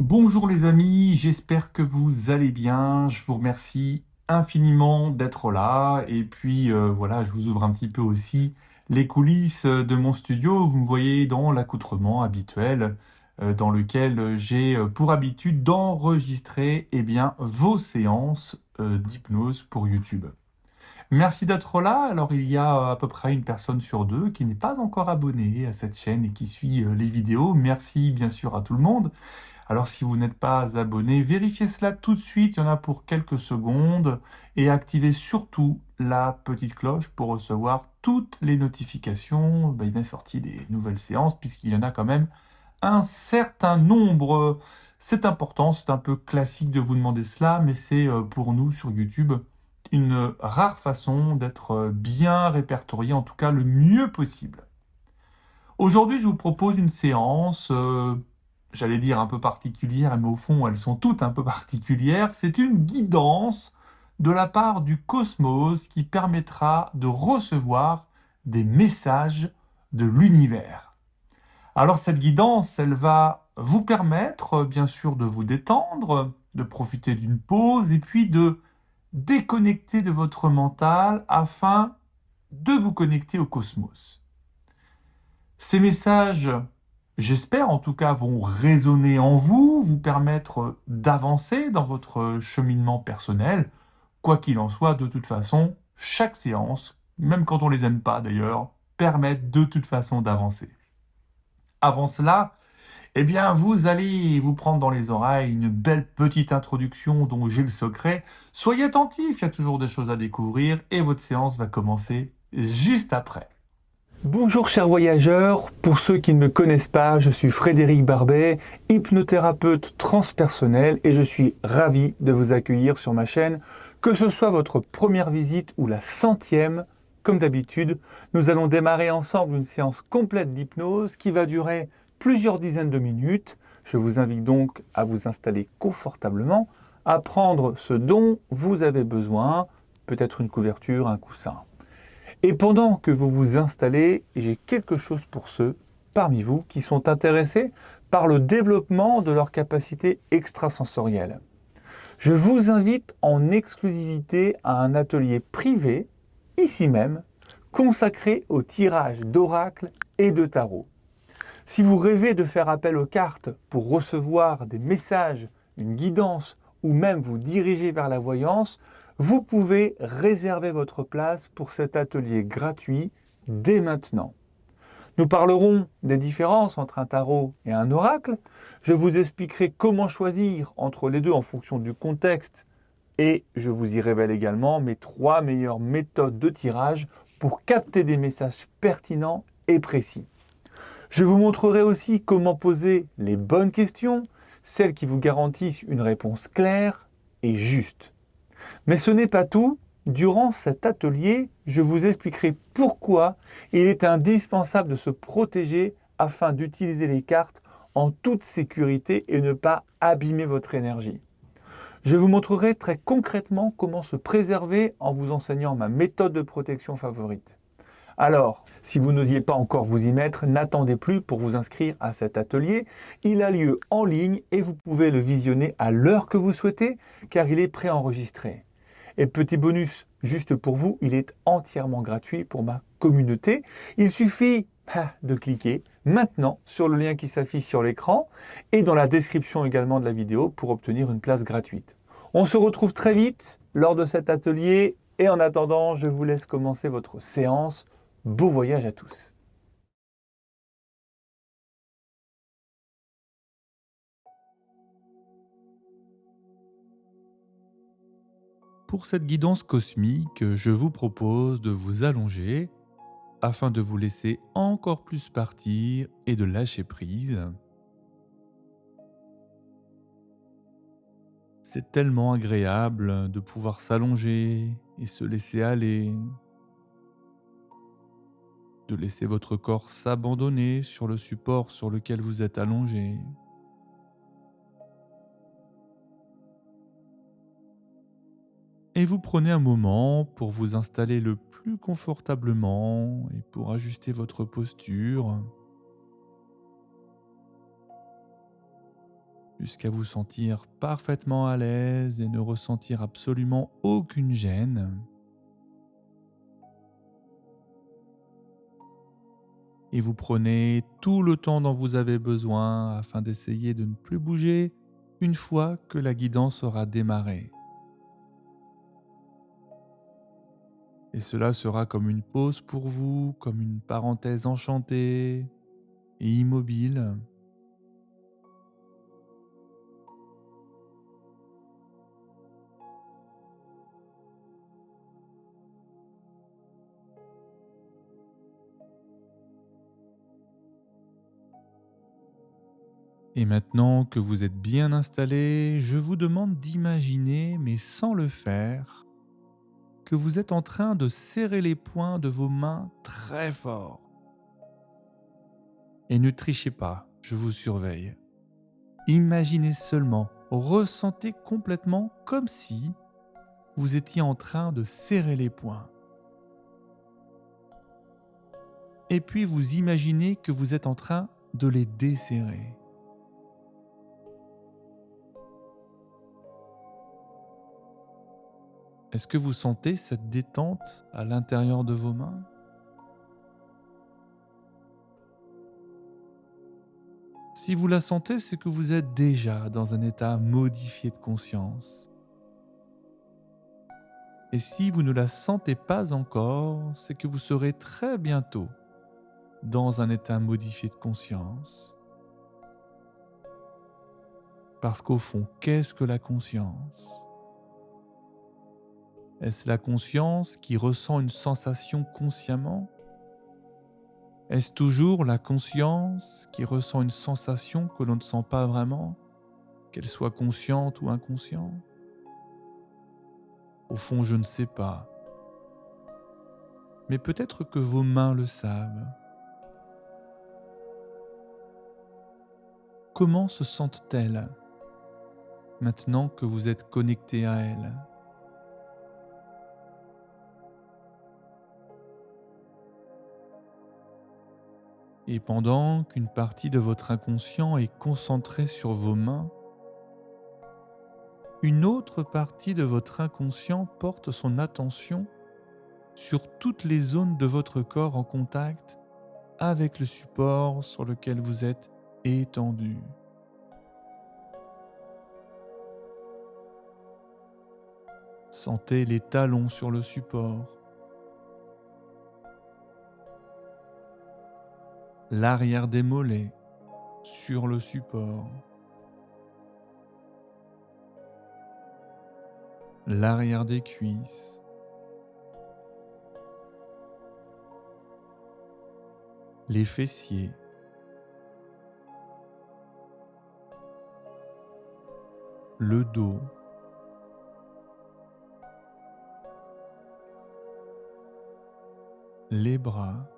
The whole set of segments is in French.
Bonjour les amis, j'espère que vous allez bien. Je vous remercie infiniment d'être là. Et puis voilà, je vous ouvre un petit peu aussi les coulisses de mon studio. Vous me voyez dans l'accoutrement habituel dans lequel j'ai pour habitude d'enregistrer vos séances d'hypnose pour YouTube. Merci d'être là. Alors, il y a à peu près une personne sur deux qui n'est pas encore abonnée à cette chaîne et qui suit les vidéos. Merci bien sûr à tout le monde. Alors, si vous n'êtes pas abonné, vérifiez cela tout de suite. Il y en a pour quelques secondes. Et activez surtout la petite cloche pour recevoir toutes les notifications des sorties des nouvelles séances, puisqu'il y en a quand même un certain nombre. C'est important, c'est un peu classique de vous demander cela, mais c'est pour nous sur YouTube une rare façon d'être bien répertorié, en tout cas le mieux possible. Aujourd'hui, je vous propose une séance, j'allais dire un peu particulière, mais au fond, elles sont toutes un peu particulières. C'est une guidance de la part du cosmos qui permettra de recevoir des messages de l'univers. Alors cette guidance, elle va vous permettre, bien sûr, de vous détendre, de profiter d'une pause et puis de déconnecter de votre mental afin de vous connecter au cosmos. Ces messages, j'espère en tout cas, vont résonner en vous, vous permettre d'avancer dans votre cheminement personnel. Quoi qu'il en soit, de toute façon, chaque séance, même quand on les aime pas d'ailleurs, permet de toute façon d'avancer. Avant cela, vous allez vous prendre dans les oreilles une belle petite introduction dont j'ai le secret. Soyez attentifs, il y a toujours des choses à découvrir et votre séance va commencer juste après. Bonjour chers voyageurs, pour ceux qui ne me connaissent pas, je suis Frédéric Barbet, hypnothérapeute transpersonnel et je suis ravi de vous accueillir sur ma chaîne, que ce soit votre première visite ou la 100e. Comme d'habitude, nous allons démarrer ensemble une séance complète d'hypnose qui va durer plusieurs dizaines de minutes. Je vous invite donc à vous installer confortablement, à prendre ce dont vous avez besoin, peut-être une couverture, un coussin. Et pendant que vous vous installez, j'ai quelque chose pour ceux parmi vous qui sont intéressés par le développement de leurs capacités extrasensorielles. Je vous invite en exclusivité à un atelier privé, ici même, consacré au tirage d'oracles et de tarot. Si vous rêvez de faire appel aux cartes pour recevoir des messages, une guidance ou même vous diriger vers la voyance, vous pouvez réserver votre place pour cet atelier gratuit dès maintenant. Nous parlerons des différences entre un tarot et un oracle. Je vous expliquerai comment choisir entre les deux en fonction du contexte et je vous y révèle également mes 3 meilleures méthodes de tirage pour capter des messages pertinents et précis. Je vous montrerai aussi comment poser les bonnes questions, celles qui vous garantissent une réponse claire et juste. Mais ce n'est pas tout. Durant cet atelier, je vous expliquerai pourquoi il est indispensable de se protéger afin d'utiliser les cartes en toute sécurité et ne pas abîmer votre énergie. Je vous montrerai très concrètement comment se préserver en vous enseignant ma méthode de protection favorite. Alors, si vous n'osiez pas encore vous y mettre, n'attendez plus pour vous inscrire à cet atelier. Il a lieu en ligne et vous pouvez le visionner à l'heure que vous souhaitez car il est préenregistré. Et petit bonus, juste pour vous, il est entièrement gratuit pour ma communauté. Il suffit de cliquer maintenant sur le lien qui s'affiche sur l'écran et dans la description également de la vidéo pour obtenir une place gratuite. On se retrouve très vite lors de cet atelier et en attendant, je vous laisse commencer votre séance. Beau voyage à tous. Pour cette guidance cosmique, je vous propose de vous allonger afin de vous laisser encore plus partir et de lâcher prise. C'est tellement agréable de pouvoir s'allonger et se laisser aller, de laisser votre corps s'abandonner sur le support sur lequel vous êtes allongé. Et vous prenez un moment pour vous installer le plus confortablement et pour ajuster votre posture. jusqu'à vous sentir parfaitement à l'aise et ne ressentir absolument aucune gêne. Et vous prenez tout le temps dont vous avez besoin afin d'essayer de ne plus bouger une fois que la guidance aura démarré. Et cela sera comme une pause pour vous, comme une parenthèse enchantée et immobile. Et maintenant que vous êtes bien installé, je vous demande d'imaginer, mais sans le faire, que vous êtes en train de serrer les poings de vos mains très fort. Et ne trichez pas, je vous surveille. Imaginez seulement, ressentez complètement comme si vous étiez en train de serrer les poings. Et puis vous imaginez que vous êtes en train de les desserrer. Est-ce que vous sentez cette détente à l'intérieur de vos mains ? Si vous la sentez, c'est que vous êtes déjà dans un état modifié de conscience. Et si vous ne la sentez pas encore, c'est que vous serez très bientôt dans un état modifié de conscience. Parce qu'au fond, qu'est-ce que la conscience ? Est-ce la conscience qui ressent une sensation consciemment ? Est-ce toujours la conscience qui ressent une sensation que l'on ne sent pas vraiment, qu'elle soit consciente ou inconsciente ? Au fond, je ne sais pas. Mais peut-être que vos mains le savent. Comment se sentent-elles maintenant que vous êtes connecté à elles ? Et pendant qu'une partie de votre inconscient est concentrée sur vos mains, une autre partie de votre inconscient porte son attention sur toutes les zones de votre corps en contact avec le support sur lequel vous êtes étendu. Sentez les talons sur le support, l'arrière des mollets sur le support, l'arrière des cuisses, les fessiers, le dos, les bras,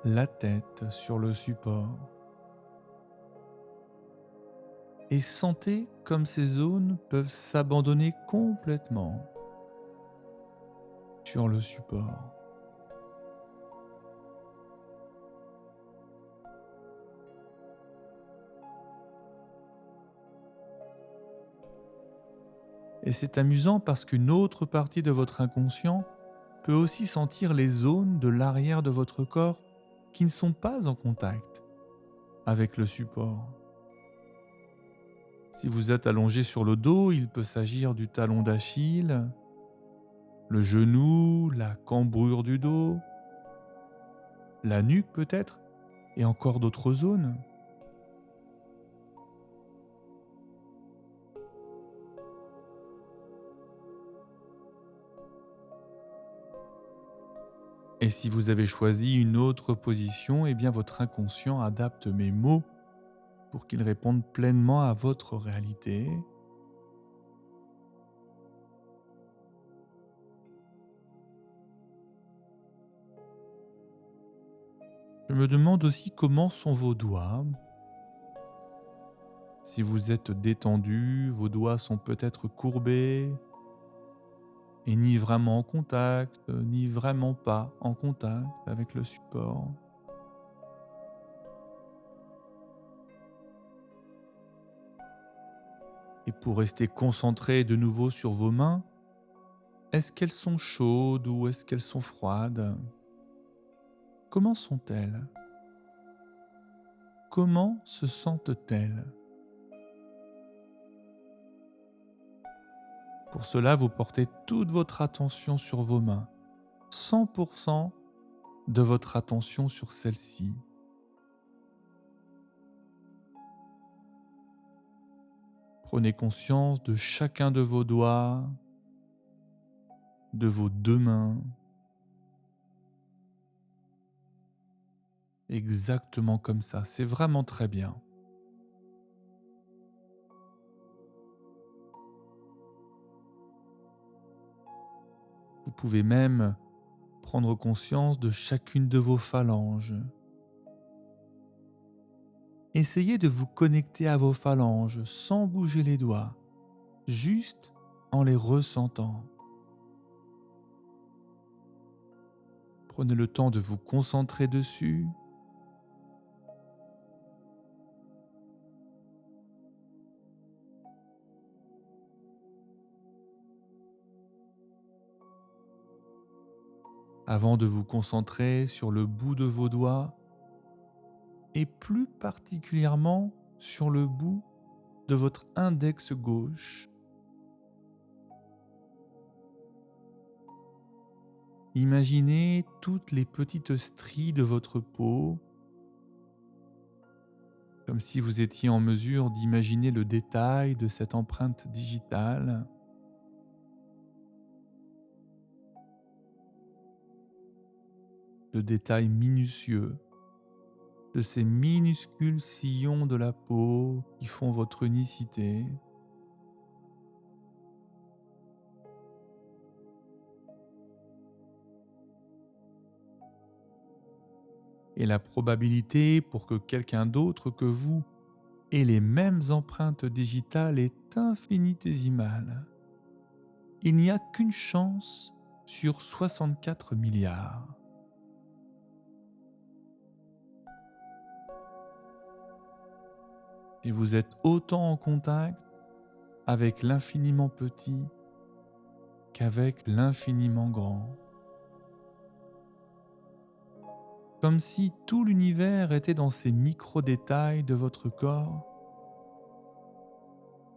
la tête sur le support. Et sentez comme ces zones peuvent s'abandonner complètement sur le support. Et c'est amusant parce qu'une autre partie de votre inconscient peut aussi sentir les zones de l'arrière de votre corps qui ne sont pas en contact avec le support. Si vous êtes allongé sur le dos, il peut s'agir du talon d'Achille, le genou, la cambrure du dos, la nuque peut-être, et encore d'autres zones. Et si vous avez choisi une autre position, eh bien votre inconscient adapte mes mots pour qu'ils répondent pleinement à votre réalité. Je me demande aussi comment sont vos doigts. Si vous êtes détendu, vos doigts sont peut-être courbés et ni vraiment en contact, ni vraiment pas en contact avec le support. Et pour rester concentré de nouveau sur vos mains, est-ce qu'elles sont chaudes ou est-ce qu'elles sont froides? Comment sont-elles? Comment se sentent-elles? Pour cela, vous portez toute votre attention sur vos mains, 100% de votre attention sur celles-ci. Prenez conscience de chacun de vos doigts, de vos deux mains, exactement comme ça, c'est vraiment très bien. Vous pouvez même prendre conscience de chacune de vos phalanges. Essayez de vous connecter à vos phalanges sans bouger les doigts, juste en les ressentant. Prenez le temps de vous concentrer dessus. Avant de vous concentrer sur le bout de vos doigts et plus particulièrement sur le bout de votre index gauche. Imaginez toutes les petites stries de votre peau, comme si vous étiez en mesure d'imaginer le détail de cette empreinte digitale. Le détail minutieux de ces minuscules sillons de la peau qui font votre unicité. Et la probabilité pour que quelqu'un d'autre que vous ait les mêmes empreintes digitales est infinitésimale. Il n'y a qu'une chance sur 64 milliards. Et vous êtes autant en contact avec l'infiniment petit qu'avec l'infiniment grand. Comme si tout l'univers était dans ces micro-détails de votre corps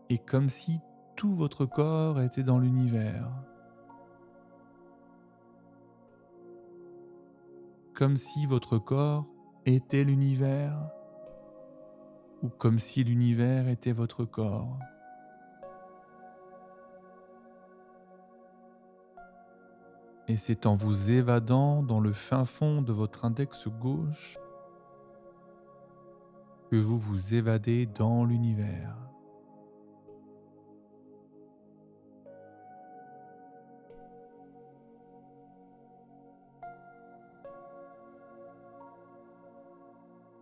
et comme si tout votre corps était dans l'univers. Comme si votre corps était l'univers ou comme si l'univers était votre corps. Et c'est en vous évadant dans le fin fond de votre index gauche que vous vous évadez dans l'univers.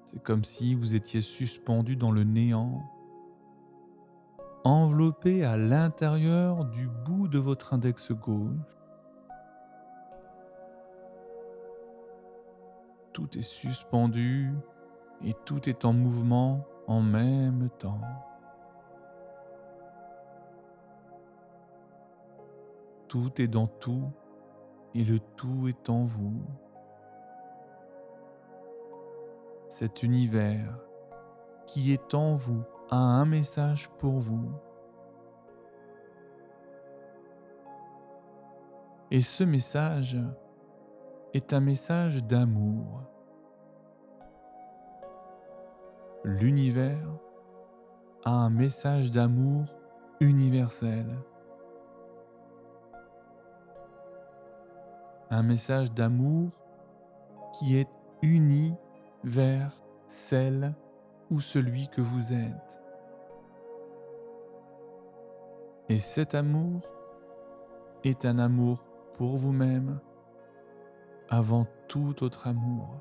C'est comme si vous étiez suspendu dans le néant, enveloppé à l'intérieur du bout de votre index gauche. Tout est suspendu et tout est en mouvement en même temps. Tout est dans tout et le tout est en vous. Cet univers qui est en vous a un message pour vous. Et ce message est un message d'amour. L'univers a un message d'amour universel. Un message d'amour qui est uni vers celle ou celui que vous êtes. Et cet amour est un amour pour vous-même avant tout autre amour.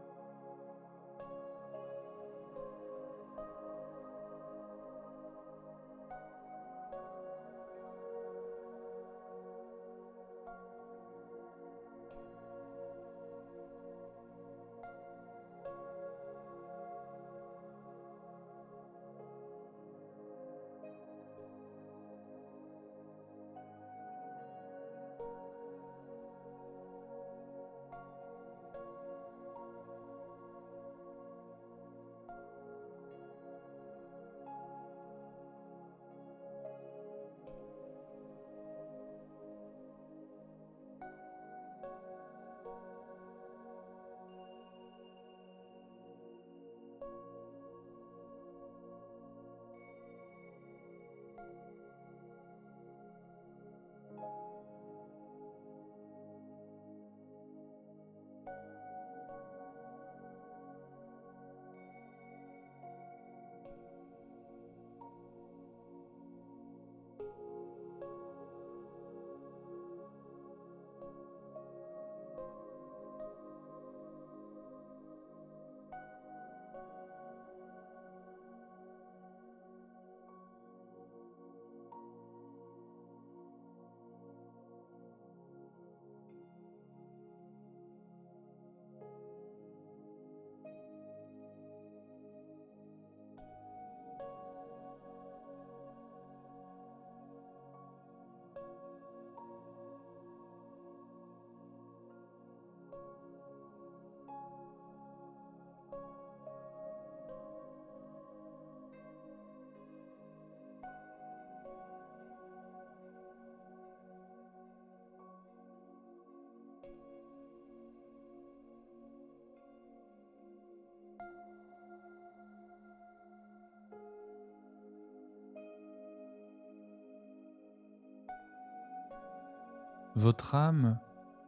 votre âme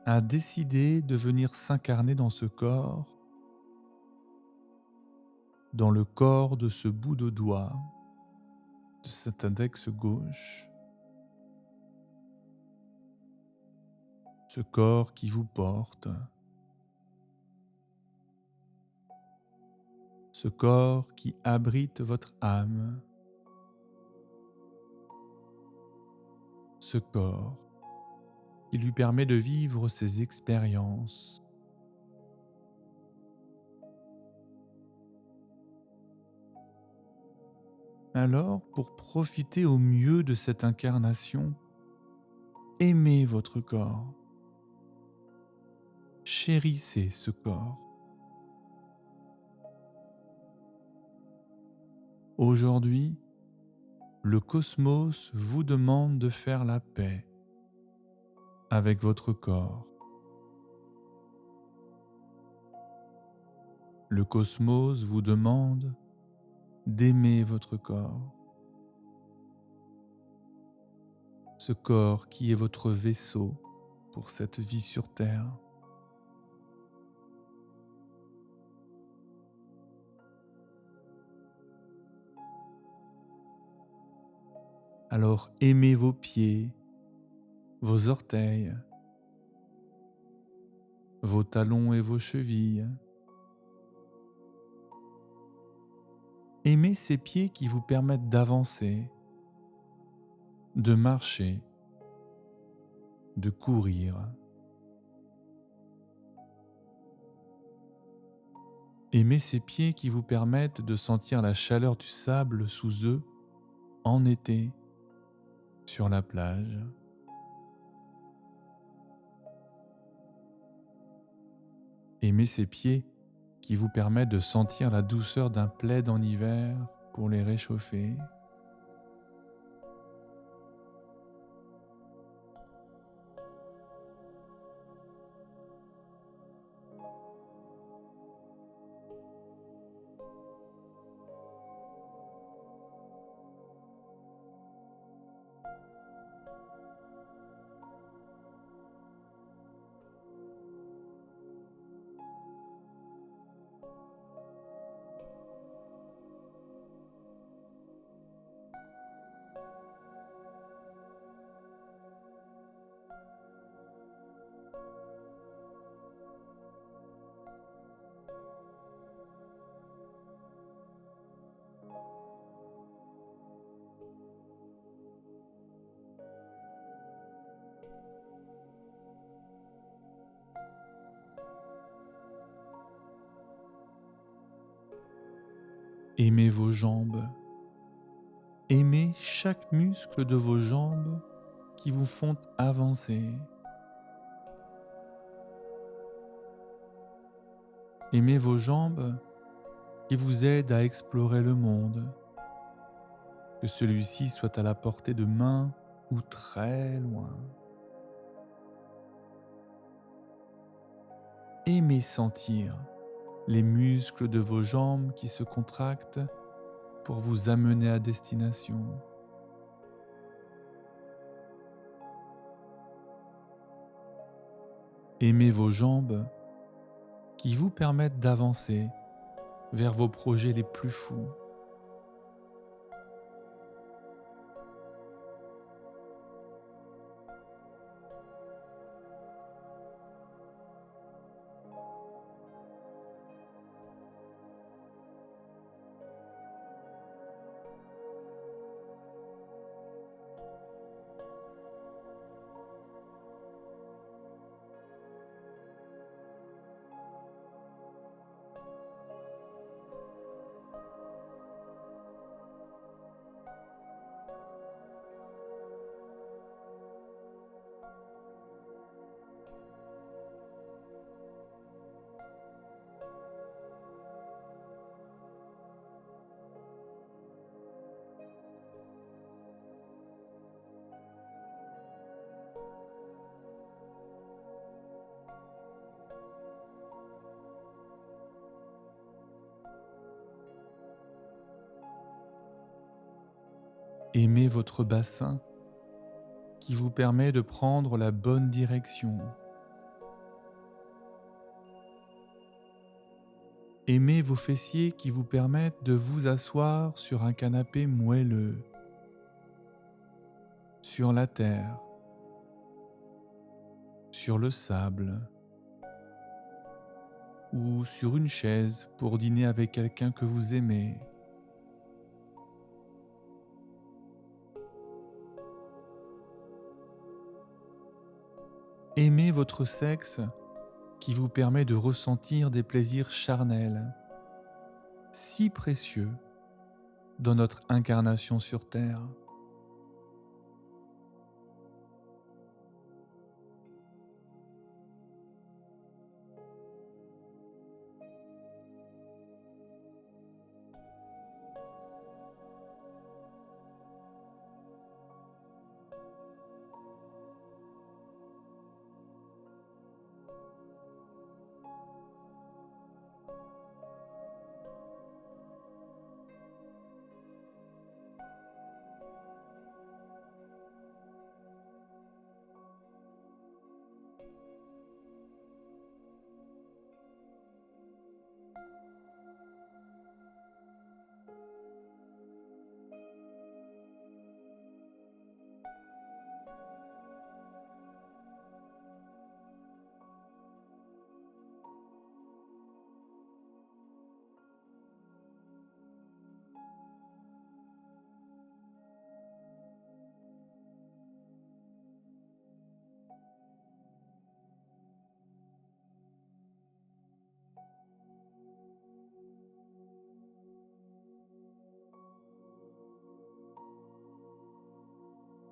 a décidé de venir s'incarner dans ce corps, dans le corps de ce bout de doigt, de cet index gauche, ce corps qui vous porte, ce corps qui abrite votre âme, ce corps qui lui permet de vivre ses expériences. Alors, pour profiter au mieux de cette incarnation, aimez votre corps, chérissez ce corps. Aujourd'hui, le cosmos vous demande de faire la paix avec votre corps. Le cosmos vous demande d'aimer votre corps. Ce corps qui est votre vaisseau pour cette vie sur Terre. Alors aimez vos pieds, vos orteils, vos talons et vos chevilles. Aimez ces pieds qui vous permettent d'avancer, de marcher, de courir. Aimez ces pieds qui vous permettent de sentir la chaleur du sable sous eux en été, sur la plage. Aimez ces pieds qui vous permettent de sentir la douceur d'un plaid en hiver pour les réchauffer. Aimez vos jambes. Aimez chaque muscle de vos jambes qui vous font avancer. Aimez vos jambes qui vous aident à explorer le monde, que celui-ci soit à la portée de main ou très loin. Aimez sentir les muscles de vos jambes qui se contractent pour vous amener à destination. Aimez vos jambes qui vous permettent d'avancer vers vos projets les plus fous. Aimez votre bassin qui vous permet de prendre la bonne direction. Aimez vos fessiers qui vous permettent de vous asseoir sur un canapé moelleux, sur la terre, sur le sable ou sur une chaise pour dîner avec quelqu'un que vous aimez. Aimez votre sexe qui vous permet de ressentir des plaisirs charnels, si précieux dans notre incarnation sur Terre.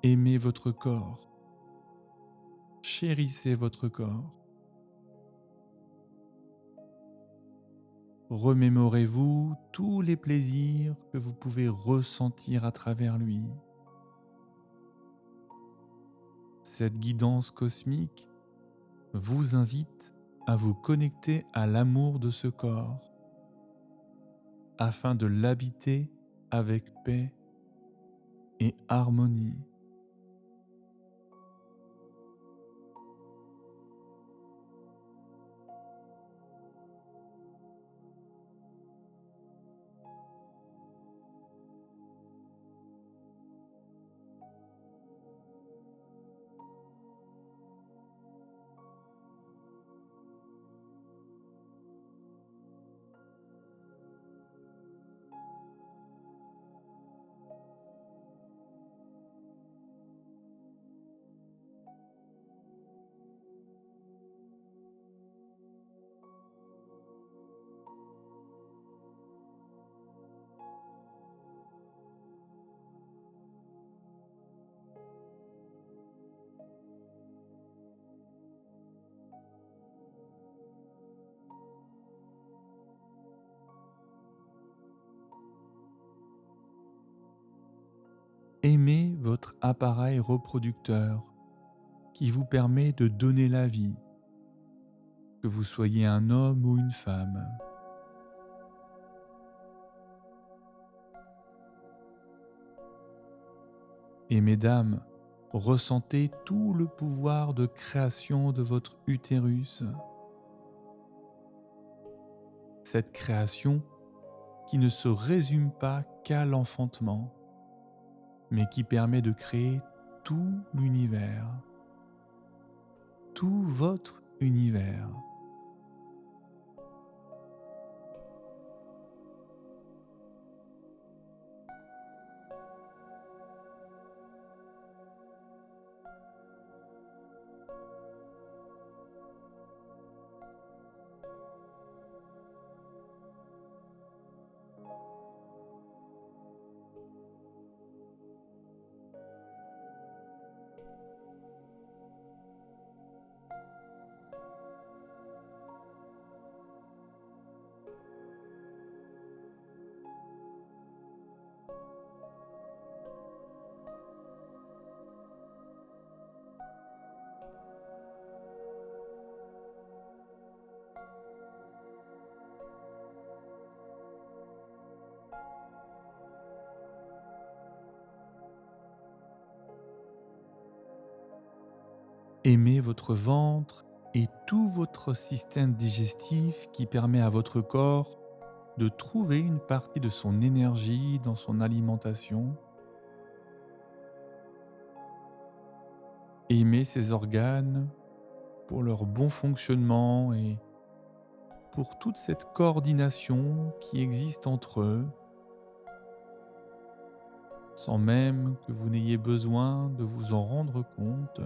Aimez votre corps, chérissez votre corps. Remémorez-vous tous les plaisirs que vous pouvez ressentir à travers lui. Cette guidance cosmique vous invite à vous connecter à l'amour de ce corps afin de l'habiter avec paix et harmonie. Aimez votre appareil reproducteur qui vous permet de donner la vie, que vous soyez un homme ou une femme. Et mesdames, ressentez tout le pouvoir de création de votre utérus. Cette création qui ne se résume pas qu'à l'enfantement, mais qui permet de créer tout l'univers, tout votre univers. Aimez votre ventre et tout votre système digestif qui permet à votre corps de trouver une partie de son énergie dans son alimentation. Aimez ces organes pour leur bon fonctionnement et pour toute cette coordination qui existe entre eux, sans même que vous n'ayez besoin de vous en rendre compte.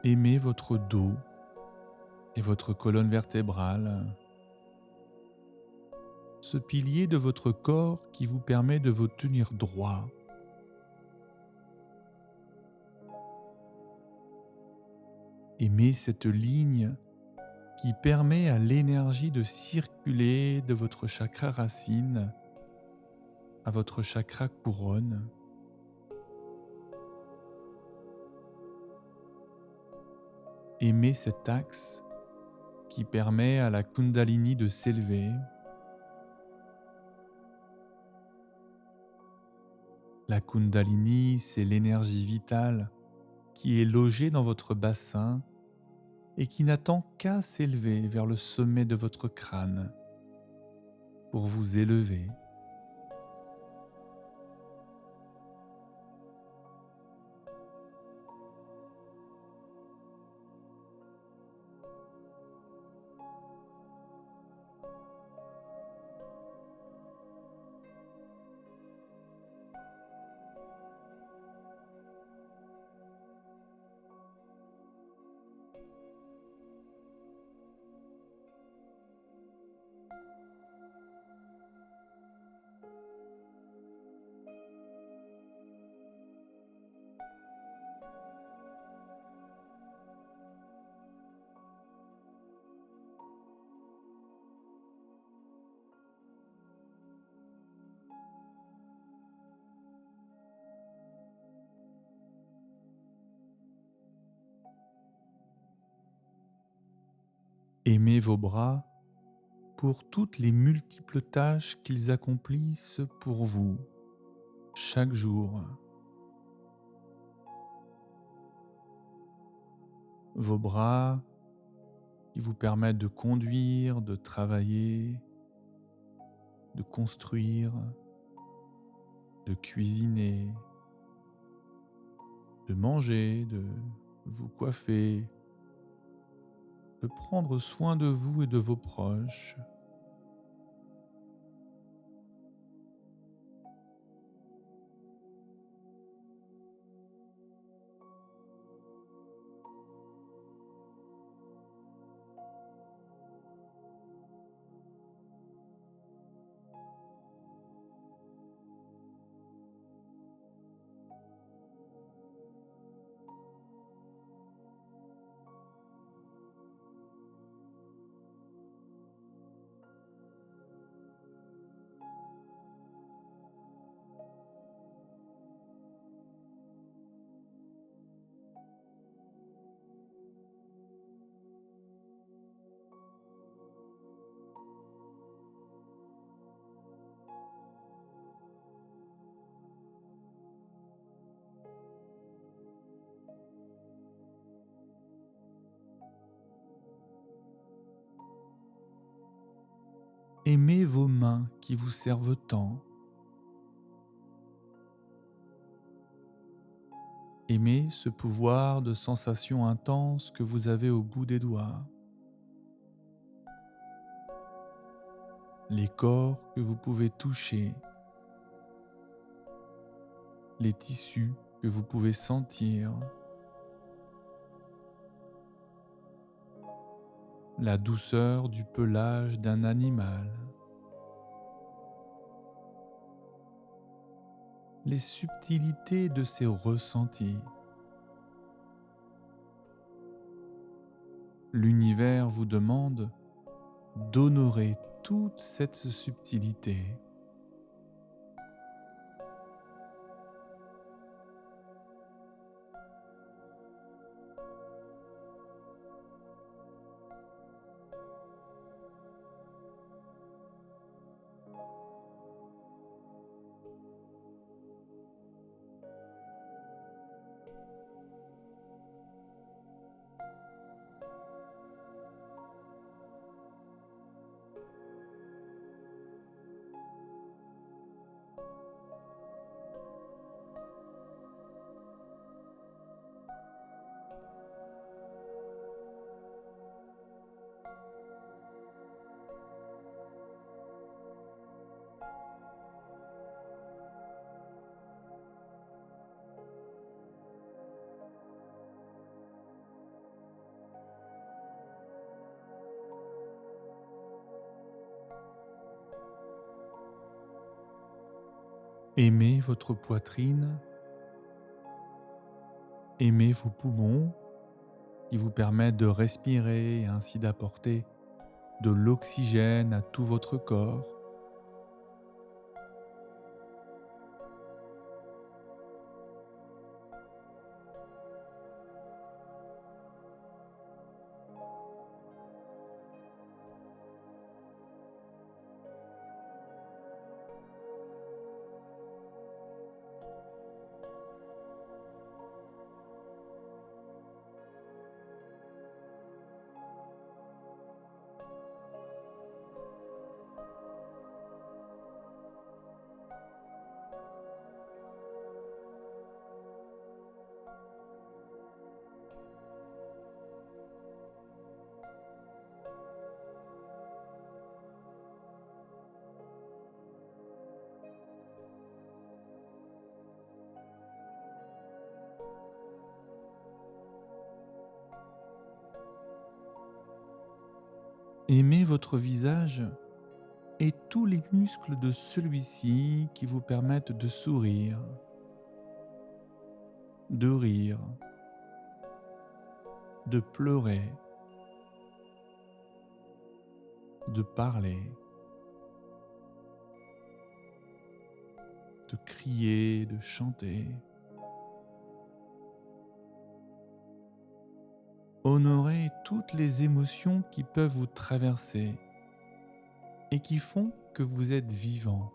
Aimez votre dos et votre colonne vertébrale, ce pilier de votre corps qui vous permet de vous tenir droit. Aimez cette ligne qui permet à l'énergie de circuler de votre chakra racine à votre chakra couronne. Aimez cet axe qui permet à la Kundalini de s'élever. La Kundalini, c'est l'énergie vitale qui est logée dans votre bassin et qui n'attend qu'à s'élever vers le sommet de votre crâne pour vous élever. Aimez vos bras pour toutes les multiples tâches qu'ils accomplissent pour vous chaque jour. Vos bras qui vous permettent de conduire, de travailler, de construire, de cuisiner, de manger, de vous coiffer, de prendre soin de vous et de vos proches. Aimez vos mains qui vous servent tant. Aimez ce pouvoir de sensation intense que vous avez au bout des doigts. Les corps que vous pouvez toucher. Les tissus que vous pouvez sentir. La douceur du pelage d'un animal. Les subtilités de ses ressentis. L'univers vous demande d'honorer toute cette subtilité. Aimez votre poitrine, aimez vos poumons qui vous permettent de respirer et ainsi d'apporter de l'oxygène à tout votre corps. Aimez votre visage et tous les muscles de celui-ci qui vous permettent de sourire, de rire, de pleurer, de parler, de crier, de chanter. Honorez toutes les émotions qui peuvent vous traverser et qui font que vous êtes vivant.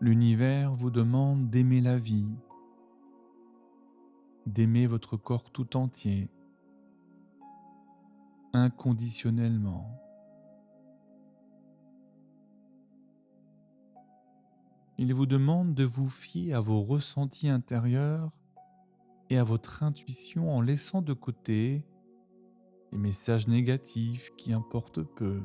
L'univers vous demande d'aimer la vie, d'aimer votre corps tout entier, inconditionnellement. Il vous demande de vous fier à vos ressentis intérieurs et à votre intuition en laissant de côté les messages négatifs qui importent peu.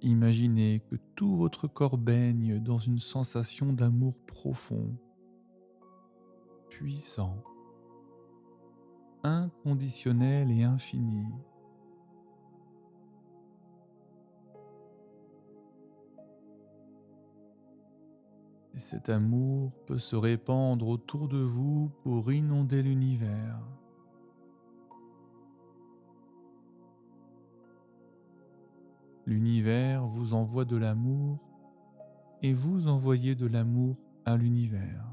Imaginez que tout votre corps baigne dans une sensation d'amour profond, puissant, inconditionnel et infini. Et cet amour peut se répandre autour de vous pour inonder l'univers. L'univers vous envoie de l'amour et vous envoyez de l'amour à l'univers.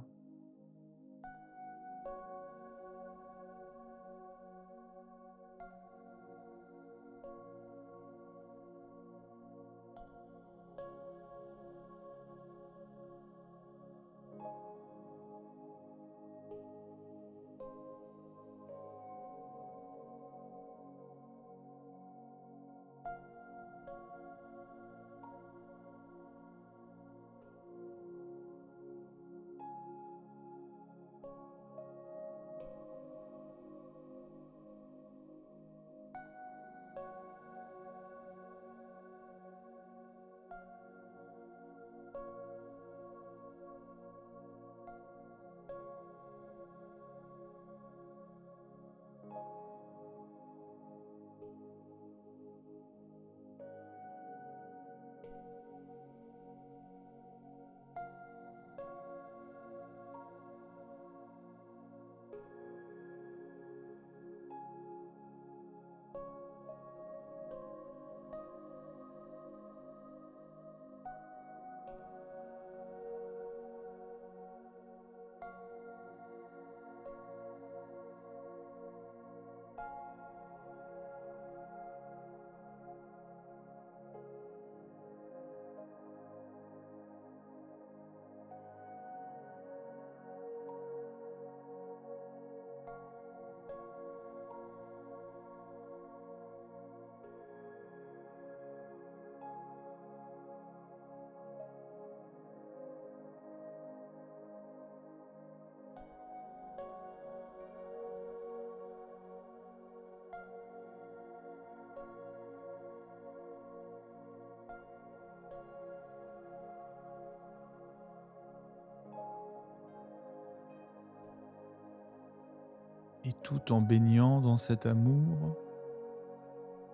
Et tout en baignant dans cet amour,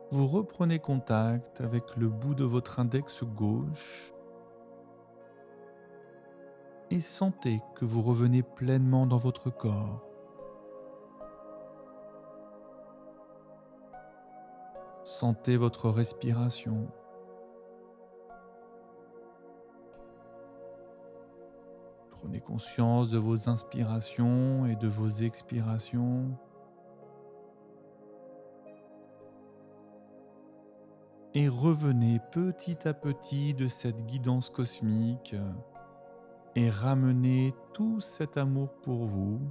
vous reprenez contact avec le bout de votre index gauche et sentez que vous revenez pleinement dans votre corps. Sentez votre respiration. Prenez conscience de vos inspirations et de vos expirations. Et revenez petit à petit de cette guidance cosmique et ramenez tout cet amour pour vous.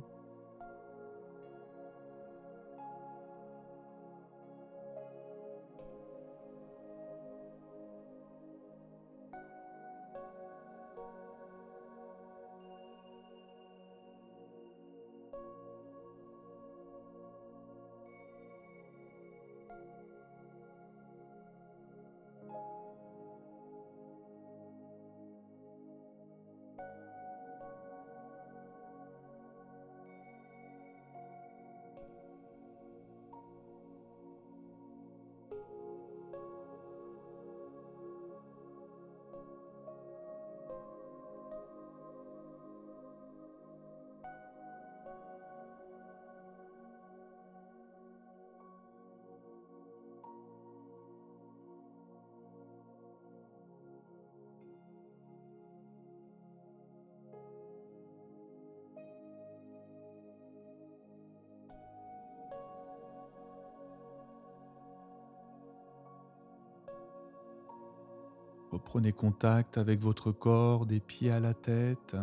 Reprenez contact avec votre corps des pieds à la tête.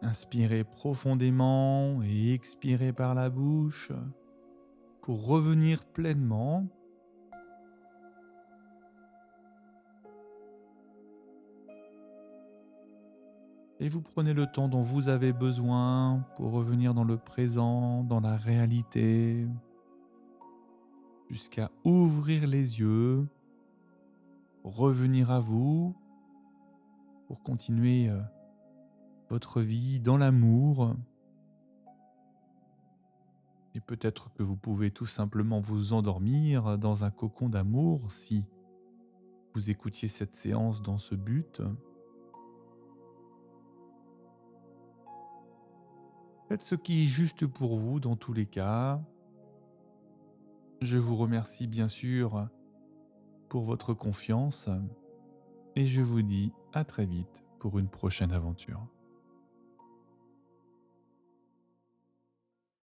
Inspirez profondément et expirez par la bouche pour revenir pleinement. Et vous prenez le temps dont vous avez besoin pour revenir dans le présent, dans la réalité, jusqu'à ouvrir les yeux, revenir à vous, pour continuer votre vie dans l'amour. Et peut-être que vous pouvez tout simplement vous endormir dans un cocon d'amour si vous écoutiez cette séance dans ce but. Faites ce qui est juste pour vous dans tous les cas. Je vous remercie bien sûr pour votre confiance et je vous dis à très vite pour une prochaine aventure.